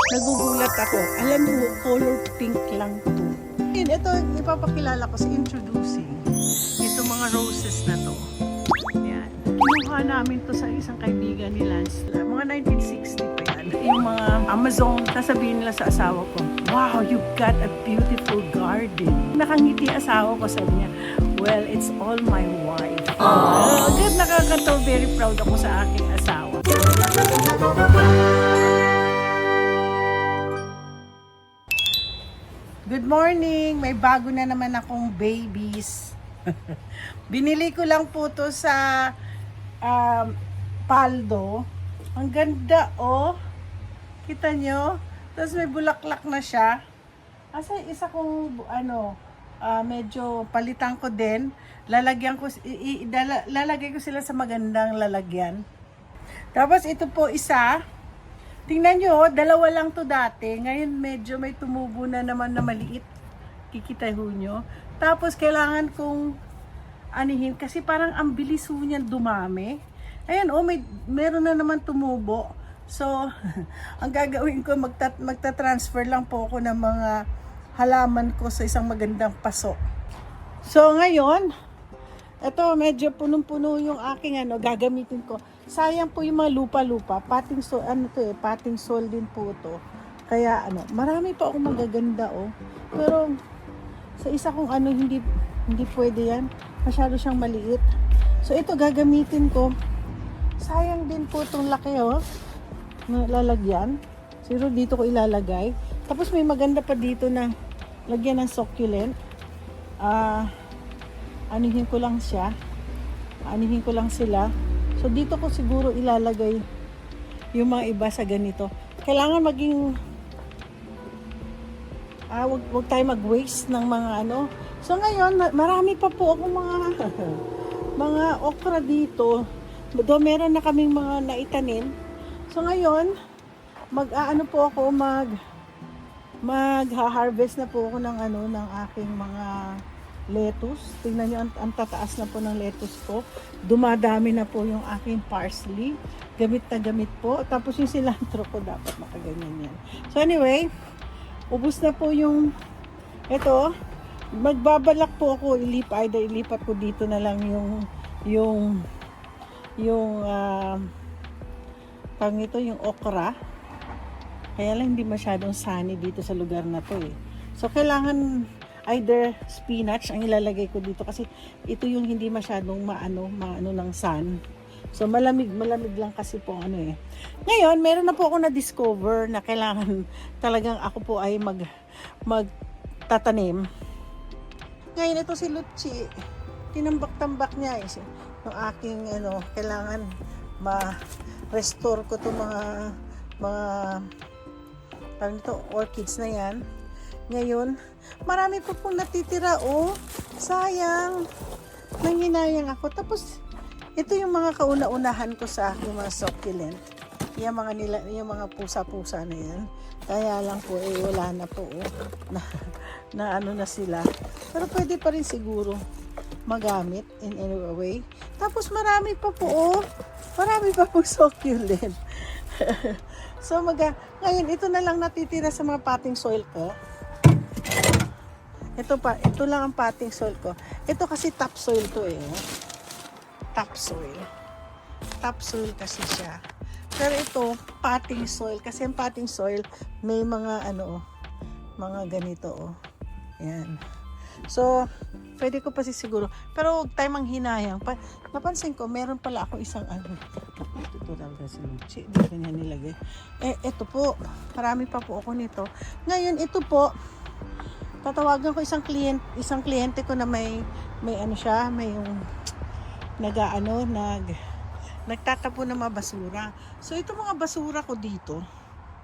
Nagugulat ako. Alam mo, color pink lang to. And ito, ipapakilala ko sa introducing. Ito mga roses na to. Yan. Kinuha namin to sa isang kaibigan ni Lance. Mga 1960 pa yan. Yung mga Amazon, sasabihin nila sa asawa ko, wow, you've got a beautiful garden. Nakangiti asawa ko, sabi niya, well, it's all my wife. Agad nakakatawa, very proud ako sa aking asawa. Good morning! May bago na naman akong babies. Binili ko lang po to sa Paldo. Ang ganda, oh. Kita nyo? Tapos may bulaklak na siya. Asa isa kong, medyo palitan ko din. Lalagyan ko, lalagay ko sila sa magandang lalagyan. Tapos ito po isa. Tingnan nyo, dalawa lang to dati. Ngayon medyo may tumubo na naman na maliit. Kikita ho nyo. Tapos kailangan kong anihin kasi parang ang bilis ho niyan dumami. Ayan, meron na naman tumubo. So, ang gagawin ko, magta-transfer lang po ako ng mga halaman ko sa isang magandang paso. So, ngayon, ito medyo punong-puno yung aking gagamitin ko. Sayang po yung mga lupa-lupa. Pating soil din po ito. Kaya marami pa akong magaganda, oh. Pero sa isa kong hindi pwede yan. Masyado siyang maliit. So ito gagamitin ko. Sayang din po itong laki, oh. Na lalagyan. Siguro dito ko ilalagay. Tapos may maganda pa dito na lagyan ng succulent. Anihin ko lang siya. Anihin ko lang sila. So dito ko siguro ilalagay yung mga iba sa ganito. Kailangan maging wag tayo mag-waste ng mga So ngayon, marami pa po akong mga okra dito. Do meron na kaming mga naitanim. So ngayon, mag-harvest na po ako ng aking mga lettuce. Tingnan nyo, ang tataas na po ng lettuce ko. Dumadami na po yung aking parsley. Gamit na gamit po. Tapos yung cilantro ko, dapat makaganyan yan. So anyway, ubos na po yung ito. Magbabalak po ako, ilipat ko dito na lang yung okra. Kaya lang hindi masyadong sunny dito sa lugar na to eh. So kailangan either spinach ang ilalagay ko dito kasi ito yung hindi masyadong maano ng sun. So malamig lang kasi po Ngayon, meron na po ako na-discover na kailangan talagang ako po ay magtatanim. Ngayon ito si Luchi. Tinambak-tambak niya yung aking kailangan ma-restore ko to mga orchids na yan. Ngayon, marami pa pong natitira, oh. Sayang. Nanghinayang ako. Tapos, ito yung mga kauna-unahan ko sa aking mga succulent. Yung mga pusa-pusa na yan. Kaya lang po, wala na po, oh. Na sila. Pero pwede pa rin siguro magamit in any way. Tapos, marami pa po, oh. Marami pa po succulent. So, ngayon, ito na lang natitira sa mga potting soil ko. Ito lang ang potting soil ko. Ito kasi topsoil to eh. Topsoil. Topsoil kasi siya. Pero ito, potting soil. Kasi ang potting soil, may mga mga ganito, oh. Yan. So, pwede ko pa siguro. Pero huwag tayo manghinayang. Napansin ko, meron pala ako isang ito talaga si Luchi. Dito niya nilagay. Ito po. Marami pa po ako nito. Ngayon, ito po. Tatawagan ko isang kliyente ko na may yung nagtatapo ng mga basura. So ito mga basura ko dito,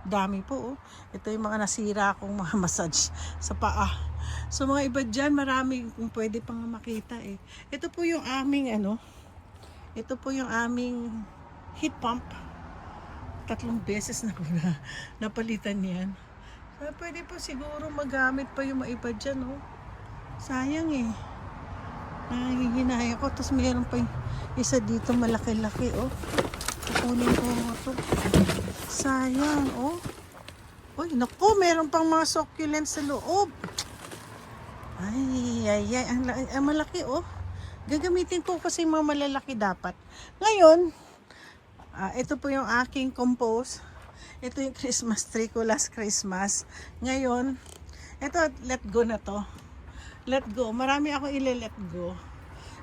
dami po, oh. Ito yung mga nasira akong mga massage sa paa. So mga iba dyan, marami kung pwede pang makita eh. Ito po yung aming heat pump. 3 beses na ko napalitan yan. So, pwede po siguro magamit pa yung maiba dyan, oh. Sayang eh. Nangihinaya ko. Tapos mayroon pa yung isa dito malaki-laki, oh. Kukunin ko ito. Sayang, oh. Uy, naku, meron pang mga succulents sa loob. Ay, ang malaki oh. Gagamitin ko kasi mga malalaki dapat. Ngayon, ito po yung aking compose. Ito yung Christmas tree ko last Christmas. Ngayon, ito, let go na to. Let go. Marami ako ile-let go.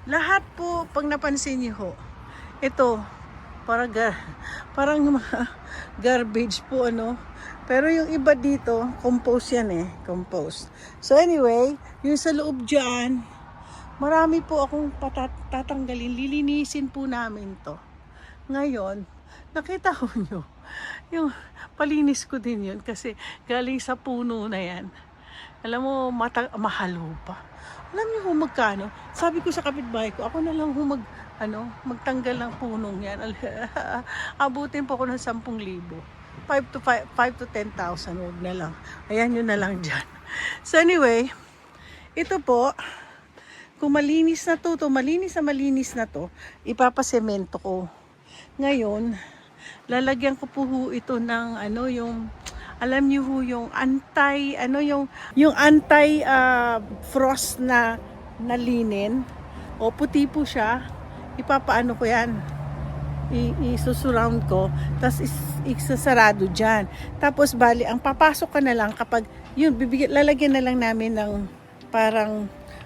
Lahat po, pag napansin niyo ho, ito, parang mga garbage po, ano. Pero yung iba dito, compost yan eh. Compost. So anyway, yung sa loob dyan, marami po akong tatanggalin. Lilinisin po namin to. Ngayon, nakita ko nyo, yung palinis ko din yun kasi galing sa puno na yan. Alam mo, mahalo pa. Alam niyo kung magkano? Sabi ko sa kapitbahay ko, ako na lang magtanggal ng punong yan. Abutin po ako ng 10,000. 5 to 10,000, huwag na lang. Ayan yun na lang dyan. So anyway, ito po, kung malinis na to, malinis na to, ipapasemento ko. Ngayon, lalagyan ko po ito ng alam niyo ho, yung anti frost na linen. O puti po siya. Ipapaano ko yan. Isusurround ko, tapos isasarado dyan. Tapos bali, ang papasok ka na lang kapag, yun, lalagyan na lang namin ng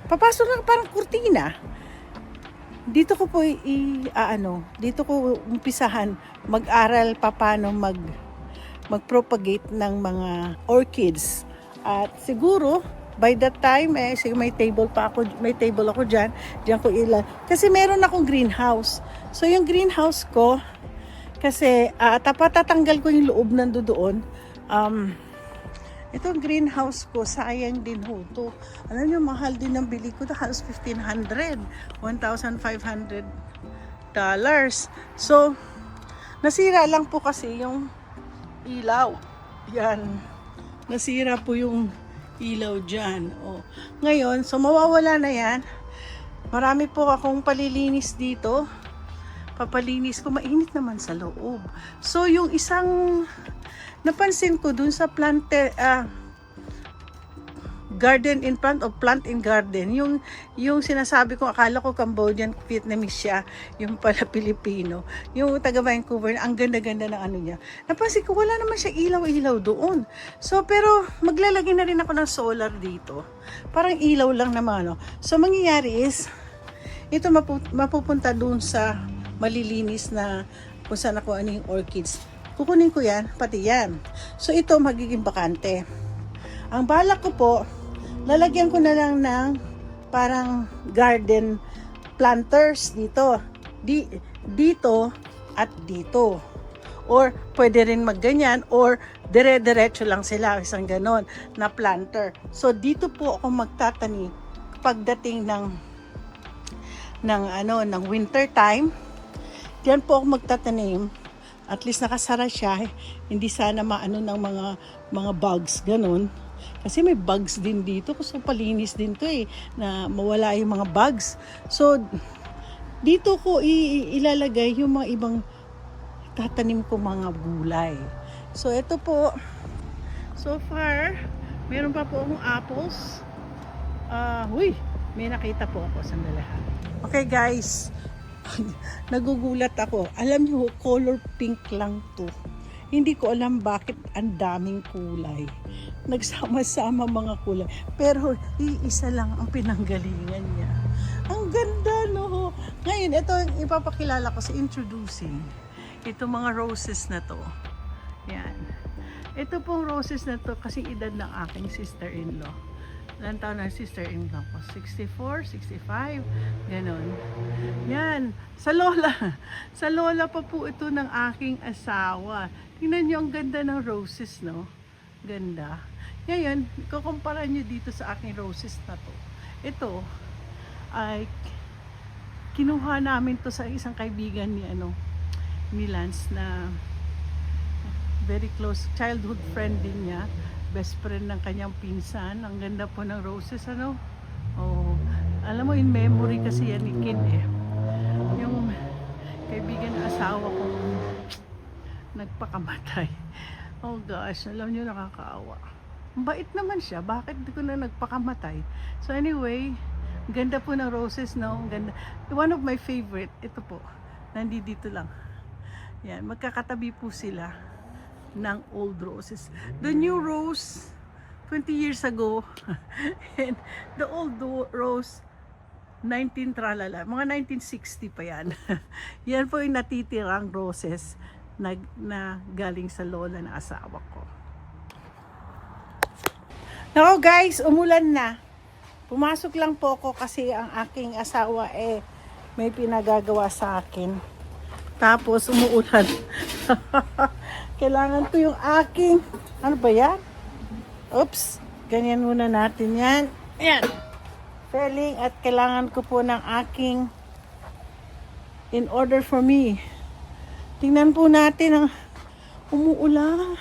papasok na parang kurtina. Dito ko po dito ko umpisahan mag-aral paano mag-propagate ng mga orchids. At siguro, by that time, may table ako dyan ko ilan. Kasi meron akong greenhouse. So, yung greenhouse ko, kasi, tatanggal ko yung loob nando doon. Itong greenhouse ko, sayang din ho to. Alam nyo, mahal din ang bili ko. Halos $1,500. So, nasira lang po kasi yung ilaw. Yan. Nasira po yung ilaw dyan. Oh. Ngayon, so mawawala na yan. Marami po akong palilinis dito. Papalinis ko. Mainit naman sa loob. So, yung isang napansin ko dun sa garden in front of plant in garden. Yung sinasabi ko, akala ko Cambodian, Vietnamese siya. Yung pala Pilipino. Yung taga Vancouver, ang ganda-ganda ng ano niya. Napansin ko, wala naman siya ilaw-ilaw doon. So, pero maglalagay na rin ako ng solar dito. Parang ilaw lang naman. No? So, mangyayari is, ito mapupunta doon sa malilinis na kung saan ako yung orchids. Kukunin ko yan, pati yan. So, ito magiging bakante. Ang balak ko po, lalagyan ko na lang ng parang garden planters dito. Dito at dito. Or pwede rin magganyan or dire-diretso lang sila, isang ganon na planter. So dito po ako magtatanim pagdating ng winter time. Diyan po ako magtatanim. At least nakasara siya, hindi sana maano ng mga bugs ganon. Kasi may bugs din dito. So, palinis din to na mawala yung mga bugs. So, dito ko ilalagay yung mga ibang tatanim ko mga gulay. So, ito po. So far, meron pa po akong apples. May nakita po ako. Sandali. Okay guys, nagugulat ako. Alam niyo, color pink lang to. Hindi ko alam bakit ang daming kulay. Nagsama-sama mga kulay. Pero iisa lang ang pinanggalingan niya. Ang ganda, no? Ngayon, ito ang ipapakilala ko sa introducing. Ito mga roses na to. Yan. Ito pong roses na to kasi edad ng aking sister-in-law. Ilan taon na sister-in-law ko? 64, 65, ganon. Yan. Sa lola pa po ito ng aking asawa. Tingnan nyo ang ganda ng roses, no? Ganda. Ngayon, kukumpara nyo dito sa aking roses na to. Ito, ay kinuha namin to sa isang kaibigan ni Lance na very close, childhood friend din niya. Best friend ng kanyang pinsan. Ang ganda po ng roses, ano? Oh, alam mo, in memory kasi yan ni Kid yung kaibigan ng asawa kong nagpakamatay. Oh gosh, alam niyo nakakaawa. Ang bait naman siya, bakit di ko na nagpakamatay? So anyway, ganda po ng roses, no? Ang ganda. One of my favorite, ito po, nandito lang. Yan, magkakatabi po sila ng old roses. The new rose, 20 years ago, and the old rose, 19 tralala, mga 1960 pa yan. Yan po yung natitirang roses na galing sa lola ng asawa ko. Nako guys, umulan na. Pumasok lang po ako kasi ang aking asawa may pinagagawa sa akin. Tapos umuulan. Kailangan ko yung aking, ano ba yan? Oops, ganyan muna natin yan. Ayan. Felling at kailangan ko po ng aking in order for me. Tingnan po natin ang umuulan.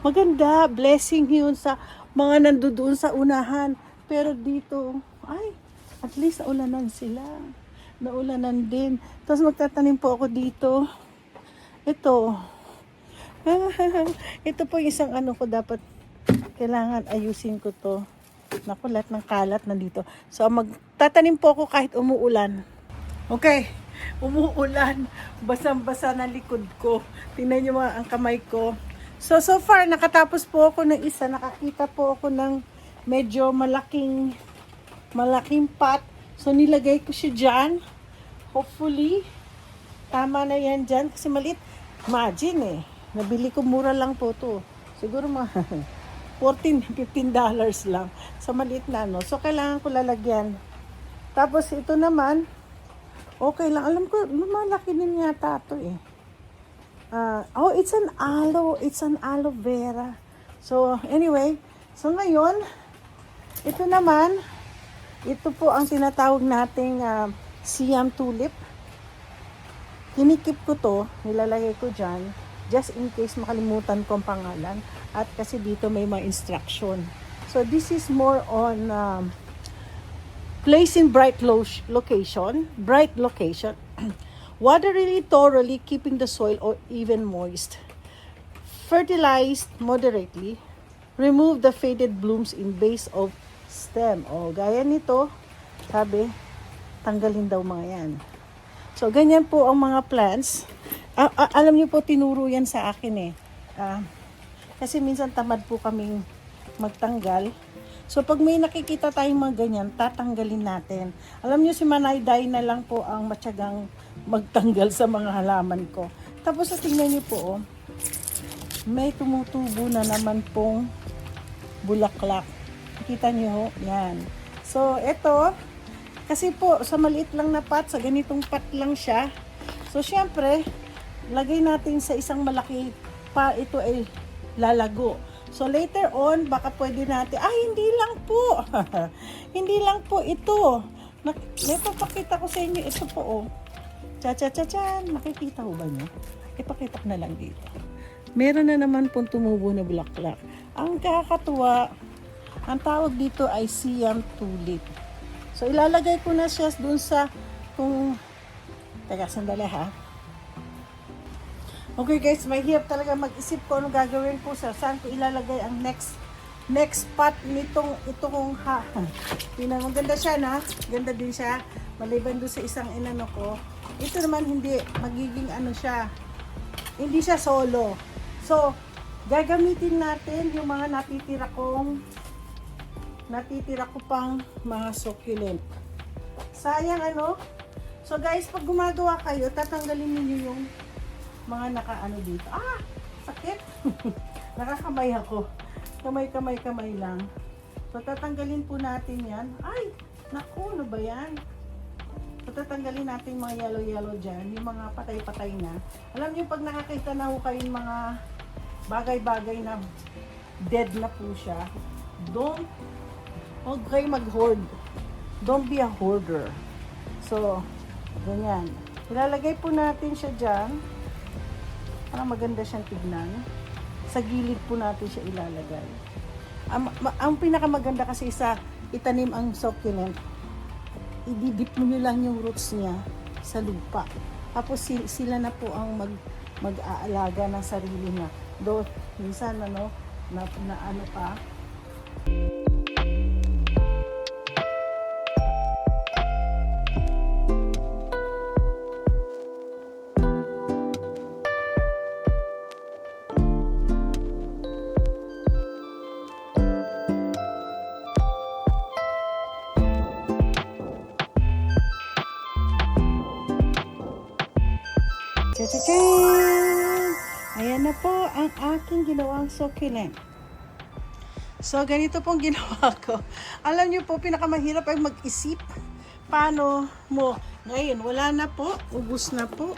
Maganda, blessing yun sa mga nandoon sa unahan. Pero dito, ay, at least naulanan sila. Naulanan din. Tapos magtatanim po ako dito. Ito. Ito po yung isang ano ko dapat. Kailangan ayusin ko to. Naku, lahat ng kalat nandito. So magtatanim po ako kahit umuulan. Okay. Umuulan. Basang-basa na likod ko. Tingnan nyo mga ang kamay ko. So far, nakatapos po ako ng isa. Nakakita po ako ng medyo malaking pot. So, nilagay ko siya dyan. Hopefully, tama na yan dyan. Kasi maliit. Imagine nabili ko mura lang po to. Siguro mga $14-15 lang. So, maliit na no. So, kailangan ko lalagyan. Tapos, ito naman, okay lang. Alam ko, lumalaki din yata ito it's an aloe. It's an aloe vera. So, anyway. So, ngayon, ito naman, ito po ang tinatawag nating Siam tulip. Kinikip ko to, nilalagay ko dyan, just in case makalimutan ko ang pangalan. At kasi dito may mga instruction. So, this is more on place in bright location. Water really thoroughly, keeping the soil or even moist. Fertilized moderately. Remove the faded blooms in base of stem. Gaya nito, sabi, tanggalin daw mga yan. So, ganyan po ang mga plants. Alam niyo po, tinuro yan sa akin kasi minsan tamad po kaming magtanggal. So, pag may nakikita tayong mga ganyan, tatanggalin natin. Alam niyo, si Manay Day na lang po ang matyagang magtanggal sa mga halaman ko. Tapos, tingnan niyo po, may tumutubo na naman pong bulaklak. Kita niyo, yan. So, ito, kasi po, sa maliit lang na pot, sa ganitong pot lang siya. So, syempre, lagay natin sa isang malaki pa, ito ay lalago. So, later on, baka pwede natin, hindi lang po. Hindi lang po ito. May papakita ko sa inyo, ito po, Cha-cha-cha-chan. Makikita ko ba niyo? Ipakita ko na lang dito. Meron na naman pong tumubo na bulaklak. Ang kakatuwa, ang tawag dito ay Siam tulip. So, ilalagay ko na siya dun sa, teka, sandali ha. Okay guys, may hirap talaga mag-isip ko ano gagawin ko saan ko ilalagay ang next pot nitong maganda siya na. Ganda din siya. Maliban doon sa isang inano ko. Ito naman hindi magiging siya. Hindi siya solo. So, gagamitin natin yung mga natitira ko pang mga succulent. Sayang So guys, pag gumagawa kayo, tatanggalin niyo yung mga nakaano dito. Sakit. Nakakamay ako. Kamay lang. So tatanggalin po natin yan. Ay, naku, ano ba yan? So tatanggalin natin yung mga yellow dyan. Yung mga patay-patay na. Alam niyo pag nakakita na ho kayo yung mga bagay-bagay na dead na po siya, huwag kayo mag-hoard. Don't be a hoarder. So, ganyan. Ilalagay po natin siya dyan. Para maganda siyang tignan. Sa gilid po natin siya ilalagay. Ang pinakamaganda kasi sa itanim ang succulent, ididip mo nyo lang yung roots niya sa lupa. Tapos sila na po ang mag-aalaga ng sarili na. Do, minsan ano, na ano pa. Cha-cha-chan! Ayan na po ang aking ginawang succulent. So, ganito pong ginawa ko. Alam niyo po, pinakamahirap ay mag-isip. Paano mo? Ngayon, wala na po. Ubus na po.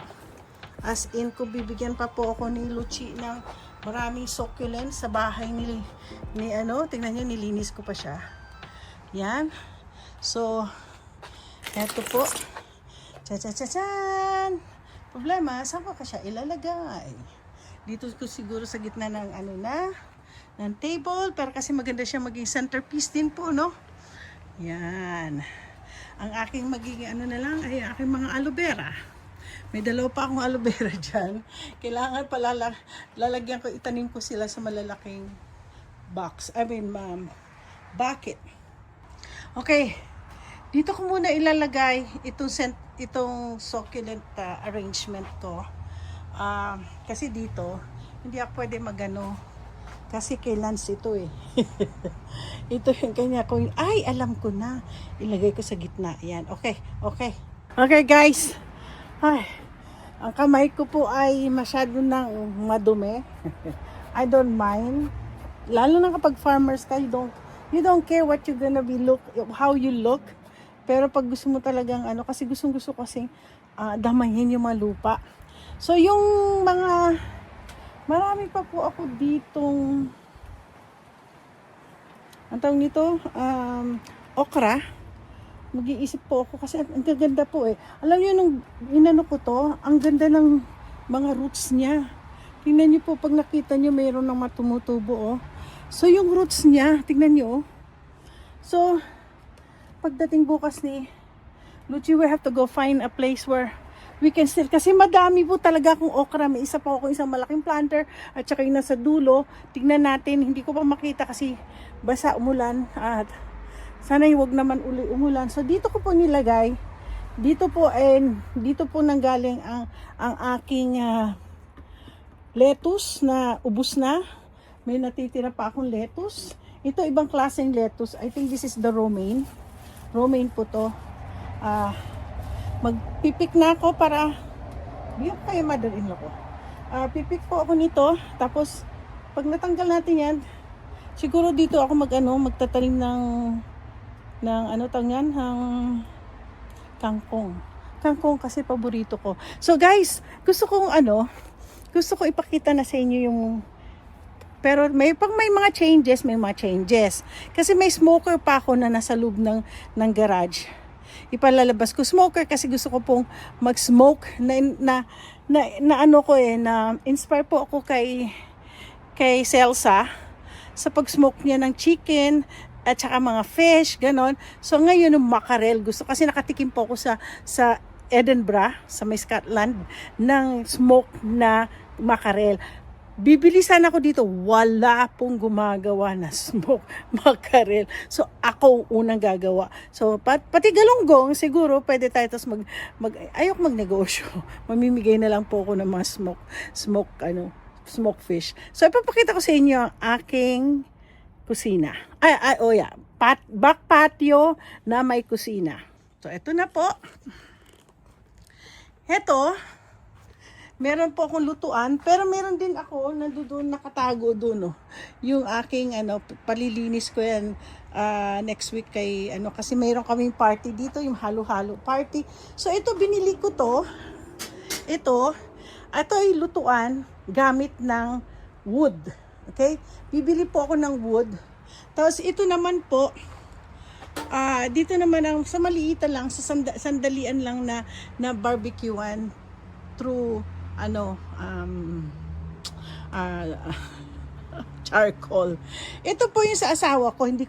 As in, kung bibigyan pa po ako ni Luchi ng maraming succulent sa bahay ni ano, tingnan niyo, nilinis ko pa siya. Yan. So, eto po. Cha-cha-cha-chan! Problema, saan ko siya ilalagay? Dito ko siguro sa gitna ng ano na, ng table, pero kasi maganda siya maging centerpiece din po, no? Yan. Ang aking magiging ano na lang ay aking mga aloe vera. May dalawa pa akong aloe vera dyan. Kailangan pala lalagyan ko, itanim ko sila sa malalaking box. Bucket. Okay. Dito ko muna ilalagay itong succulent arrangement ko. Kasi dito, hindi ako pwede magano. Kasi kay Lance ito eh. Ito yung kanya ko. Ay, alam ko na. Ilagay ko sa gitna. Yan. Okay. Okay guys. Ay, ang kamay ko po ay masyado nang madumi. I don't mind. Lalo na kapag farmers ka, you don't care what you're gonna be how you look. Pero pag gusto mo talagang ano, kasi gusto kasi damayin yung mga lupa. So yung mga, marami pa po ako ditong, ang tawag nito, okra. Mag-iisip po ako kasi ang gaganda po eh. Alam niyo nung inano ko to, ang ganda ng mga roots niya. Tingnan niyo po, pag nakita niyo mayroon ng matumutubo oh. So yung roots niya, tingnan niyo oh. So, pagdating bukas ni Luchi, we have to go find a place where we can still, kasi madami po talaga akong okra. May isa pa ako, isang malaking planter at saka yung nasa dulo. Tignan natin, hindi ko pa makita kasi basa umulan at sana huwag naman uli umulan. So dito ko po nilagay, dito po nanggaling ang aking lettuce na ubos na. May natitira pa akong lettuce. Ito ibang klaseng lettuce. I think this is the romaine. Romaine po to. Magpipik na ako para biyak kayo mother-in-law ko. Pipik po ako nito. Tapos pag natanggal natin yan, siguro dito ako magtatanim ng kangkong. Kangkong kasi paborito ko. So guys, gusto ko ipakita na sa inyo yung, pero may mga changes. Kasi may smoker pa ako na nasa loob ng garage. Ipalalabas ko smoker kasi gusto ko pong mag-smoke na inspire po ako kay Celsa sa pag-smoke niya ng chicken at saka mga fish, ganon. So ngayon yung mackerel, gusto kasi nakatikim po ako sa Edinburgh, sa may Scotland, ng smoke na mackerel. Bibilisan ako dito, wala pong gumagawa na smoke mackerel. So ako ang unang gagawa. So pati galunggong siguro pwede tayo tapos ayok magnegosyo. Mamimigay na lang po ako ng mga smoke fish. So ipapakita ko sa inyo ang aking kusina. Back patio na may kusina. So ito na po. Ito, meron po akong lutuan, pero meron din ako nandoon nakatago doon, no. Yung aking palilinis ko yan next week kasi mayroon kaming party dito, yung halo-halo party. So ito binili ko to. Ito ay lutuan gamit ng wood. Okay? Bibili po ako ng wood. Tapos ito naman po, dito naman sa maliitan lang, sa sandalian lang na barbecuean through charcoal. Ito po yung sa asawa ko, hindi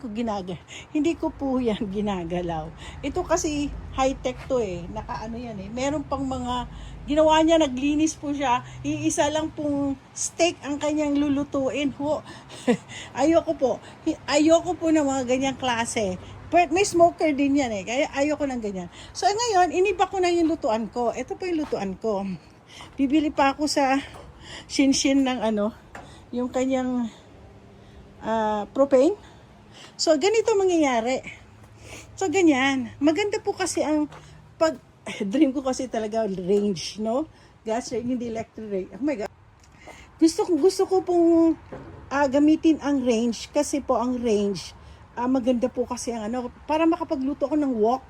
ko po yan ginagalaw. Ito kasi high-tech to naka yan meron pang mga Ginawa niya, naglinis po siya. Iisa lang pong steak ang kanyang lulutuin ho. Ayoko po. Ayoko po ng mga ganyang klase. But may smoker din yan eh. Kaya ayoko ng ganyan. So ngayon, iniba ko na yung lutuan ko. Ito po yung lutuan ko. Bibili pa ako sa Shinshin ng yung kanyang propane. So ganito mangyayari. So ganyan. Maganda po kasi ang dream ko kasi talaga range, no? Gas range, hindi electric range. Oh my God. Gusto ko pong gamitin ang range kasi po ang range maganda po kasi ang para makapagluto ako ng wok.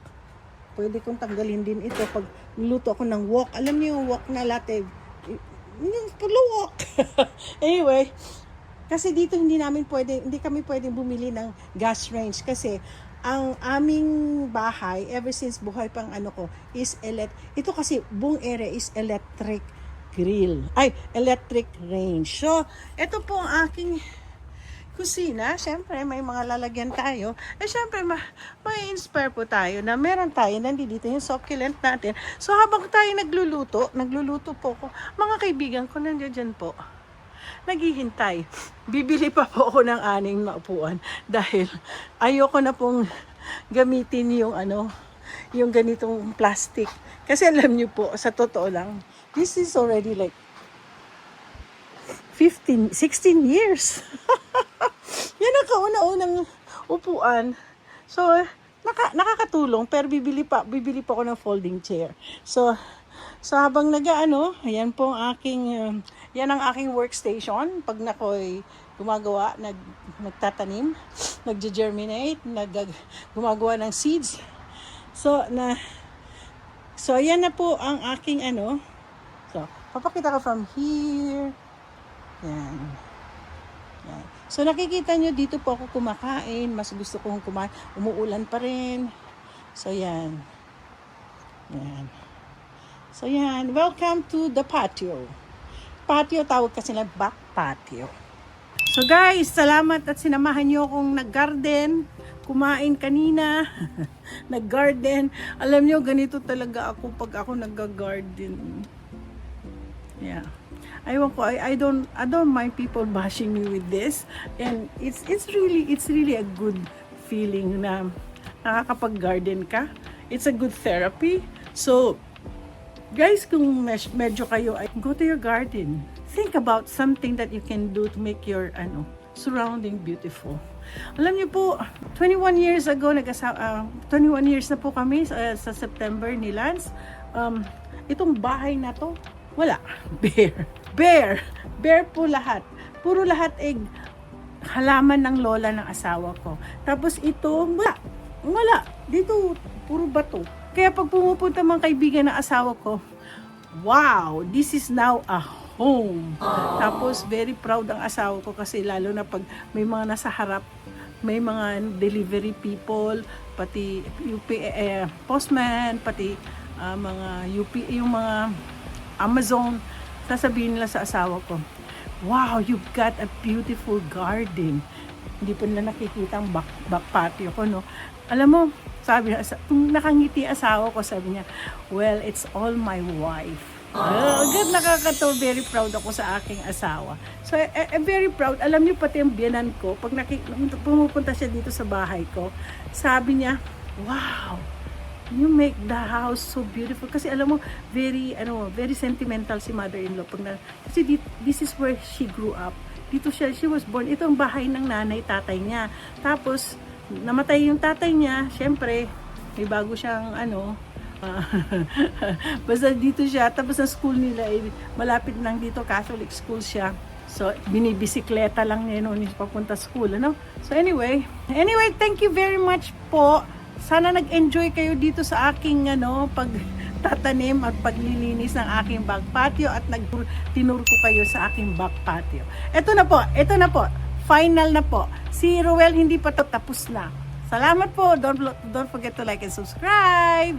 Pwede kong tanggalin din ito pag luto ako ng wok. Alam niyo yung wok na latte, yung wok. Anyway, kasi dito hindi kami pwedeng bumili ng gas range kasi ang aming bahay, ever since buhay pang ko, is ito kasi buong area is electric grill. Electric range. So, ito po ang aking kusina. Siyempre, may mga lalagyan tayo. Siyempre, may inspire po tayo na meron tayo. Nandito yung succulent natin. So, habang tayo nagluluto po ko. Mga kaibigan ko, nandiyan po. Naghihintay. Bibili pa po ako ng 6 na upuan dahil ayoko na pong gamitin yung yung ganitong plastic. Kasi alam niyo po, sa totoo lang, this is already like 16 years. Yan ang kauna-unang upuan. So, nakakatulong pero bibili pa ako ng folding chair. So habang ayan po ang aking yan ang aking workstation pag nakoy gumagawa, nagtatanim, nagge-germinate, gumagawa ng seeds. So yan na po ang aking So, papakita ko from here. Yan. So nakikita nyo dito po ako kumakain. Mas gusto kong kumain. Umuulan pa rin. So yan. Yan. So yan. Welcome to the patio. Patio tawag kasi na back patio. So guys, salamat at sinamahan nyo akong nag-garden. Kumain kanina. Nag-garden. Alam nyo, ganito talaga ako pag ako nag-garden. Yeah. I don't mind people bashing me with this, and it's really a good feeling na nakakapag-garden ka. It's a good therapy. So guys, kung medyo kayo ay go to your garden. Think about something that you can do to make your surrounding beautiful. Alam niyo po, 21 years ago 21 years na po kami sa September ni Lance. Itong bahay na to, wala. Bare po lahat. Puro lahat halaman ng lola ng asawa ko. Tapos ito, wala. Dito, puro bato. Kaya pag pumupunta mga kaibigan ng asawa ko, wow, this is now a home. Tapos very proud ang asawa ko kasi lalo na pag may mga nasa harap, may mga delivery people, pati postman, pati mga yung mga Amazon, sasabihin nila sa asawa ko, wow, you've got a beautiful garden. Hindi pa nila nakikita ang back patio ko, no? Alam mo, sabi niya, kung nakangiti asawa ko, sabi niya, well, it's all my wife. Good, nakakatawa, very proud ako sa aking asawa. So, I'm very proud. Alam niyo, pati ang biyanan ko, pag pumupunta siya dito sa bahay ko, sabi niya, wow, you make the house so beautiful. Kasi alam mo, very sentimental si mother-in-law. Kasi this is where she grew up. Dito she was born. Ito ang bahay ng tatay niya. Tapos, namatay yung tatay niya. Syempre, may bago siyang basta dito siya. Tapos sa school nila, malapit lang dito, Catholic school siya. So, binibisikleta lang niya noon papunta school, So anyway, thank you very much po. Sana nag-enjoy kayo dito sa aking pagtatanim at paglilinis ng aking back patio at tinuro ko kayo sa aking back patio. Ito na po. Final na po. Si Roel hindi pa tapos na. Salamat po. Don't forget to like and subscribe.